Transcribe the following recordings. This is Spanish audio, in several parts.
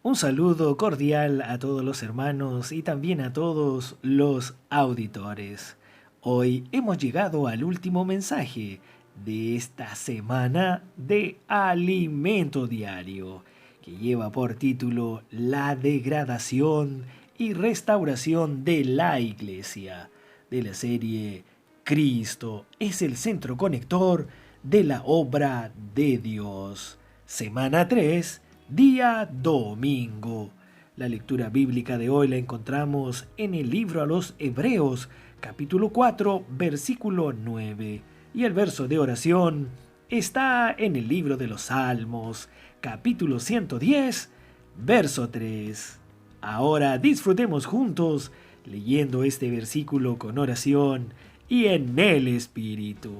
Un saludo cordial a todos los hermanos y también a todos los auditores. Hoy hemos llegado al último mensaje de esta semana de Alimento Diario, que lleva por título La degradación y restauración de la Iglesia, de la serie Cristo es el centro conector de la obra de Dios. Semana 3, día domingo. La lectura bíblica de hoy la encontramos en el libro a los Hebreos, capítulo 4, versículo 9. Y el verso de oración está en el libro de los Salmos, capítulo 110, verso 3. Ahora disfrutemos juntos leyendo este versículo con oración y en el Espíritu.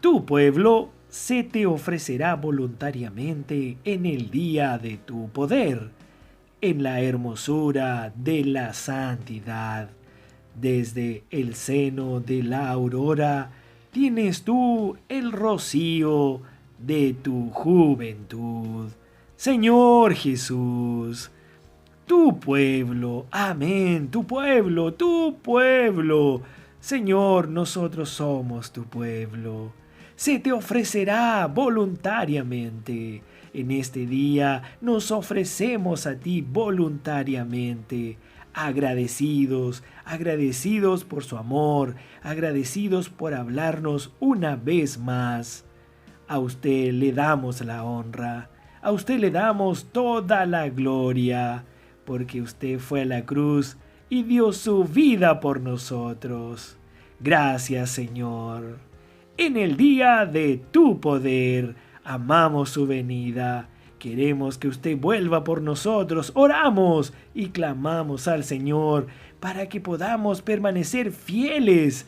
Tu pueblo se te ofrecerá voluntariamente en el día de tu poder, en la hermosura de la santidad. Desde el seno de la aurora tienes tú el rocío de tu juventud. Señor Jesús, tu pueblo, amén, tu pueblo, tu pueblo. Señor, nosotros somos tu pueblo. Se te ofrecerá voluntariamente. En este día nos ofrecemos a ti voluntariamente, agradecidos, agradecidos por su amor, agradecidos por hablarnos una vez más. A usted le damos la honra, a usted le damos toda la gloria, porque usted fue a la cruz y dio su vida por nosotros. Gracias, Señor. En el día de tu poder, amamos su venida. Queremos que usted vuelva por nosotros. Oramos y clamamos al Señor para que podamos permanecer fieles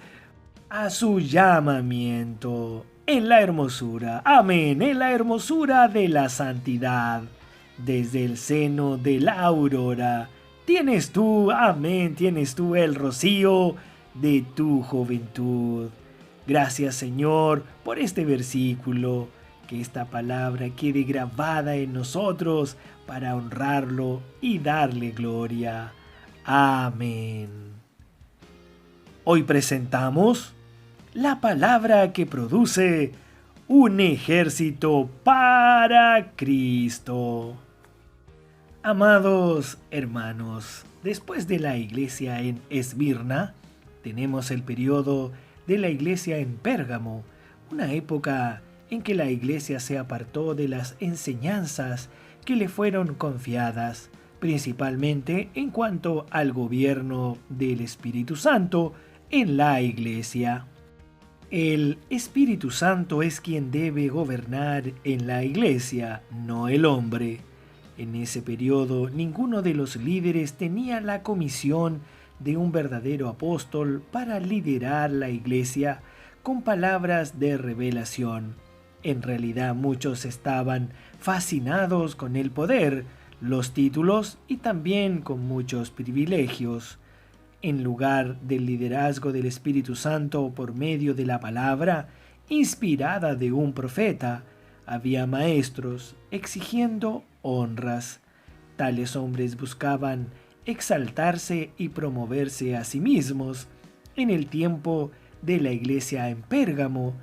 a su llamamiento en la hermosura. Amén, en la hermosura de la santidad. Desde el seno de la aurora tienes tú, amén, tienes tú el rocío de tu juventud. Gracias, Señor, por este versículo, que esta palabra quede grabada en nosotros para honrarlo y darle gloria. Amén. Hoy presentamos la palabra que produce un ejército para Cristo. Amados hermanos, después de la iglesia en Esmirna, tenemos el periodo de la iglesia en Pérgamo, una época en que la iglesia se apartó de las enseñanzas que le fueron confiadas, principalmente en cuanto al gobierno del Espíritu Santo en la iglesia. El Espíritu Santo es quien debe gobernar en la iglesia, no el hombre. En ese periodo, ninguno de los líderes tenía la comisión de un verdadero apóstol para liderar la iglesia con palabras de revelación. En realidad, muchos estaban fascinados con el poder, los títulos y también con muchos privilegios. En lugar del liderazgo del Espíritu Santo por medio de la palabra inspirada de un profeta, había maestros exigiendo honras. Tales hombres buscaban exaltarse y promoverse a sí mismos. En el tiempo de la iglesia en Pérgamo,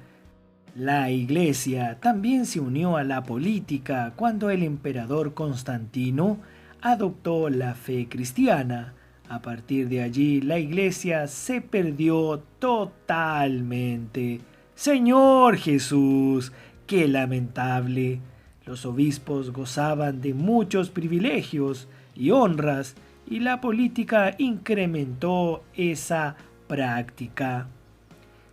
la iglesia también se unió a la política cuando el emperador Constantino adoptó la fe cristiana. A partir de allí, la iglesia se perdió totalmente. Señor Jesús, qué lamentable. Los obispos gozaban de muchos privilegios y honras, y la política incrementó esa práctica.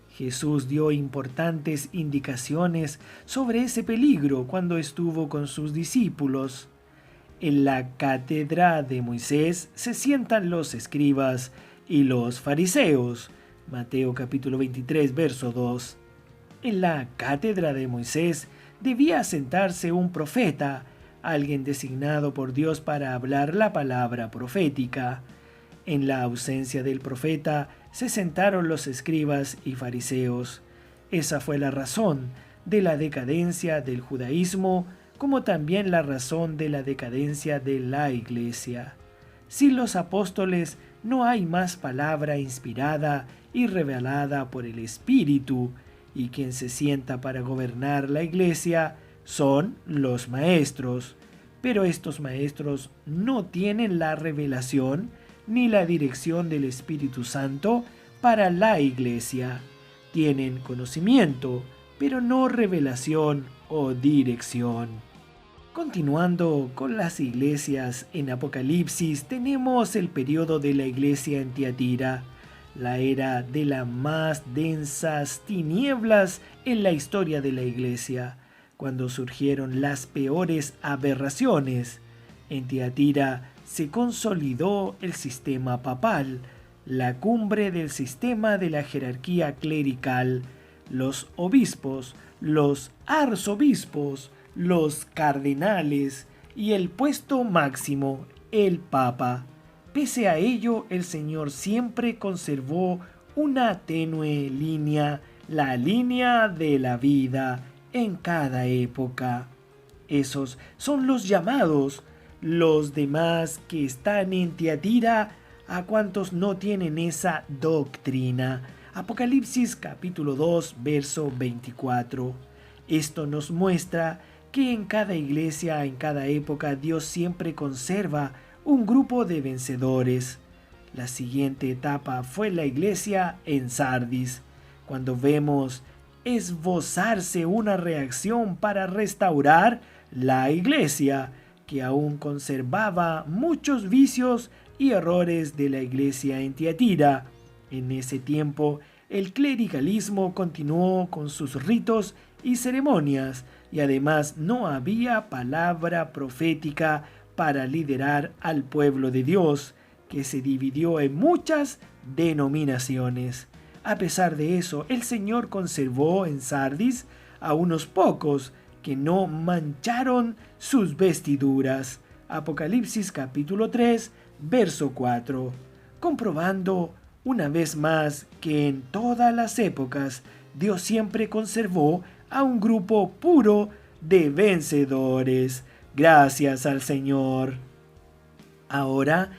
Jesús dio importantes indicaciones sobre ese peligro cuando estuvo con sus discípulos. En la cátedra de Moisés se sientan los escribas y los fariseos. Mateo capítulo 23, verso 2. En la cátedra de Moisés debía sentarse un profeta, alguien designado por Dios para hablar la palabra profética. En la ausencia del profeta se sentaron los escribas y fariseos. Esa fue la razón de la decadencia del judaísmo como también la razón de la decadencia de la Iglesia. Sin los apóstoles no hay más palabra inspirada y revelada por el Espíritu, y quien se sienta para gobernar la Iglesia son los maestros. Pero estos maestros no tienen la revelación ni la dirección del Espíritu Santo para la Iglesia. Tienen conocimiento, pero no revelación o dirección. Continuando con las iglesias en Apocalipsis, tenemos el periodo de la iglesia en Tiatira, la era de las más densas tinieblas en la historia de la iglesia, cuando surgieron las peores aberraciones. En Tiatira se consolidó el sistema papal, la cumbre del sistema de la jerarquía clerical, los obispos, los arzobispos, los cardenales y el puesto máximo, el Papa. Pese a ello, el Señor siempre conservó una tenue línea, la línea de la vida en cada época. Esos son los llamados. Los demás que están en Tiatira, a cuantos no tienen esa doctrina. Apocalipsis capítulo 2, verso 24. Esto nos muestra que en cada iglesia, en cada época, Dios siempre conserva un grupo de vencedores. La siguiente etapa fue la iglesia en Sardis, cuando vemos esbozarse una reacción para restaurar la iglesia, que aún conservaba muchos vicios y errores de la iglesia en Tiatira. En ese tiempo, el clericalismo continuó con sus ritos y ceremonias, y además no había palabra profética para liderar al pueblo de Dios, que se dividió en muchas denominaciones. A pesar de eso, el Señor conservó en Sardis a unos pocos que no mancharon sus vestiduras. Apocalipsis capítulo 3, verso 4, comprobando una vez más que en todas las épocas Dios siempre conservó a un grupo puro de vencedores. Gracias al Señor. Ahora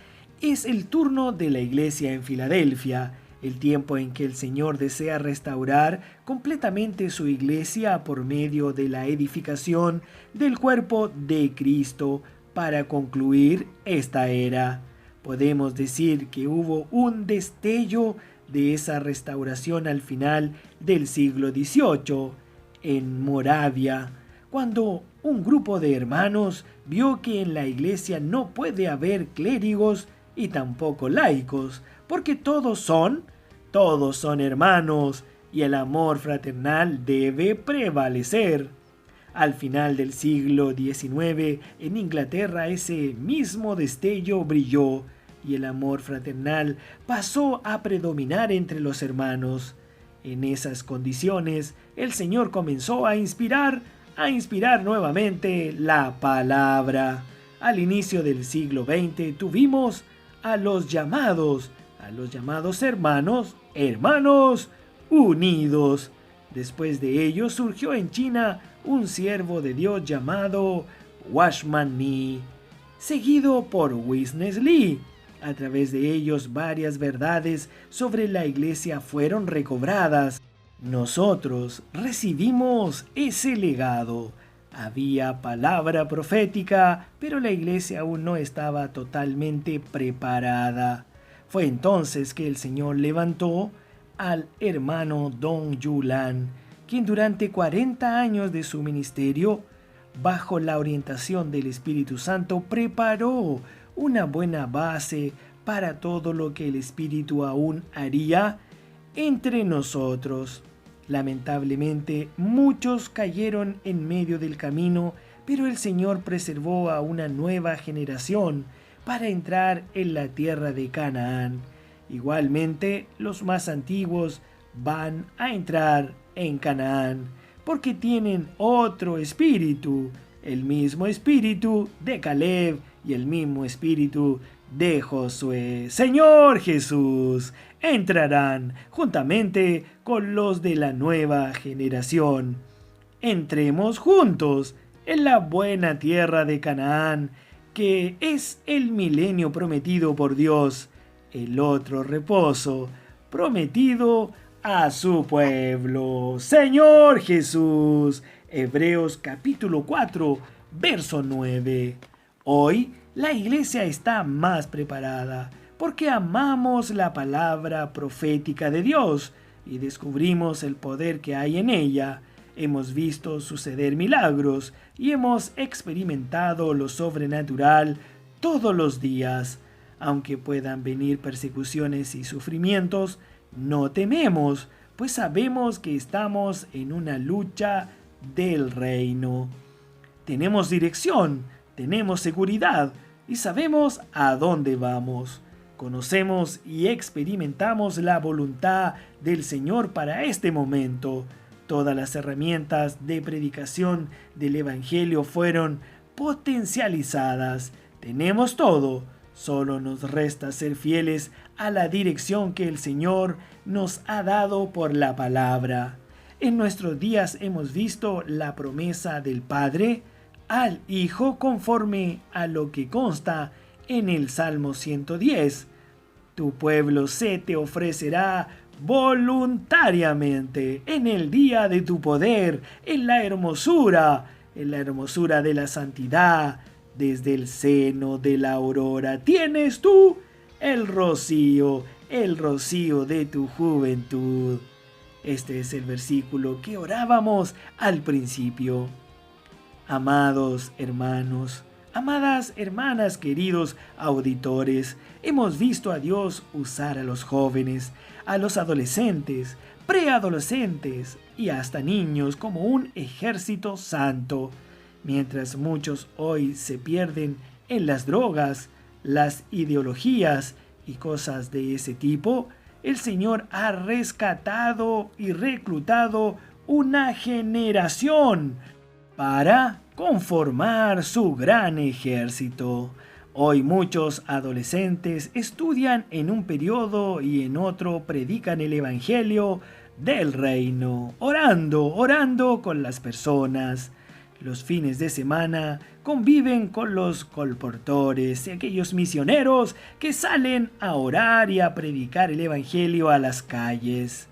es el turno de la iglesia en Filadelfia, el tiempo en que el Señor desea restaurar completamente su iglesia por medio de la edificación del cuerpo de Cristo para concluir esta era. Podemos decir que hubo un destello de esa restauración al final del siglo XVIII, en Moravia, cuando un grupo de hermanos vio que en la iglesia no puede haber clérigos y tampoco laicos, porque todos son hermanos y el amor fraternal debe prevalecer. Al final del siglo XIX, en Inglaterra, ese mismo destello brilló y el amor fraternal pasó a predominar entre los hermanos. En esas condiciones, el Señor comenzó a inspirar nuevamente la palabra. Al inicio del siglo XX tuvimos a los llamados hermanos unidos. Después de ello surgió en China un siervo de Dios llamado Watchman Nee, seguido por Witness Lee. A través de ellos varias verdades sobre la iglesia fueron recobradas. Nosotros recibimos ese legado. Había palabra profética, pero la iglesia aún no estaba totalmente preparada. Fue entonces que el Señor levantó al hermano Don Yulan, quien durante 40 años de su ministerio, bajo la orientación del Espíritu Santo, preparó una buena base para todo lo que el Espíritu aún haría entre nosotros. Lamentablemente, muchos cayeron en medio del camino, pero el Señor preservó a una nueva generación para entrar en la tierra de Canaán. Igualmente, los más antiguos van a entrar en Canaán, porque tienen otro espíritu, el mismo espíritu de Caleb y el mismo espíritu de Josué. Señor Jesús, entrarán juntamente con los de la nueva generación. Entremos juntos en la buena tierra de Canaán, que es el milenio prometido por Dios, el otro reposo prometido a su pueblo. Señor Jesús. Hebreos capítulo 4, verso 9. Hoy la iglesia está más preparada porque amamos la palabra profética de Dios y descubrimos el poder que hay en ella. Hemos visto suceder milagros y hemos experimentado lo sobrenatural todos los días. Aunque puedan venir persecuciones y sufrimientos, no tememos, pues sabemos que estamos en una lucha del reino. Tenemos dirección, tenemos seguridad y sabemos a dónde vamos. Conocemos y experimentamos la voluntad del Señor para este momento. Todas las herramientas de predicación del Evangelio fueron potencializadas. Tenemos todo. Solo nos resta ser fieles a la dirección que el Señor nos ha dado por la palabra. En nuestros días hemos visto la promesa del Padre al Hijo conforme a lo que consta en el Salmo 110. Tu pueblo se te ofrecerá voluntariamente en el día de tu poder, en la hermosura de la santidad. Desde el seno de la aurora tienes tú el rocío de tu juventud. Este es el versículo que orábamos al principio. Amados hermanos, amadas hermanas, queridos auditores, hemos visto a Dios usar a los jóvenes, a los adolescentes, preadolescentes y hasta niños como un ejército santo. Mientras muchos hoy se pierden en las drogas, las ideologías y cosas de ese tipo, el Señor ha rescatado y reclutado una generación para conformar su gran ejército. Hoy muchos adolescentes estudian en un periodo y en otro predican el Evangelio del reino, orando con las personas. Los fines de semana conviven con los colportores y aquellos misioneros que salen a orar y a predicar el Evangelio a las calles.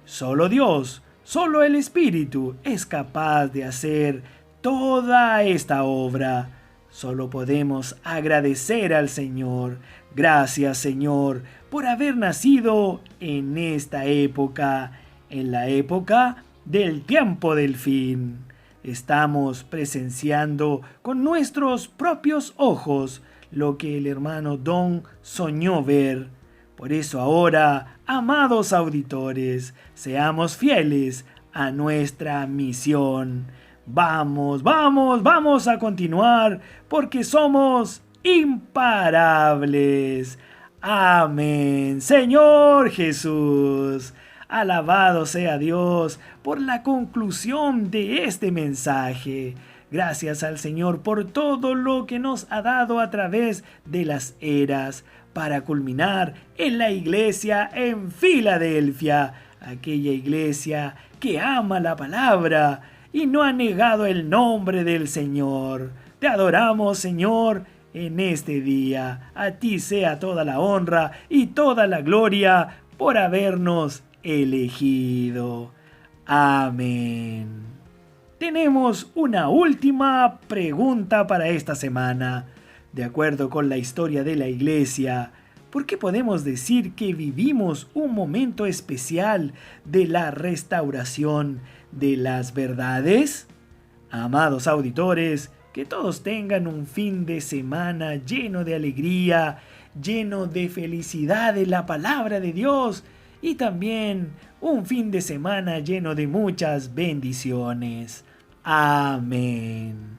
Solo Dios, solo el Espíritu es capaz de hacer toda esta obra. Solo podemos agradecer al Señor. Gracias, Señor, por haber nacido en esta época, en la época del tiempo del fin. Estamos presenciando con nuestros propios ojos lo que el hermano Don soñó ver. Por eso ahora, amados auditores, seamos fieles a nuestra misión. Vamos a continuar porque somos imparables. Amén. Señor Jesús. Alabado sea Dios por la conclusión de este mensaje. Gracias al Señor por todo lo que nos ha dado a través de las eras para culminar en la iglesia en Filadelfia, aquella iglesia que ama la palabra y no ha negado el nombre del Señor. Te adoramos, Señor, en este día. A ti sea toda la honra y toda la gloria por habernos elegido. Amén. Tenemos una última pregunta para esta semana. De acuerdo con la historia de la iglesia, ¿por qué podemos decir que vivimos un momento especial de la restauración de las verdades? Amados auditores, que todos tengan un fin de semana lleno de alegría, lleno de felicidad de la palabra de Dios y también un fin de semana lleno de muchas bendiciones. Amén.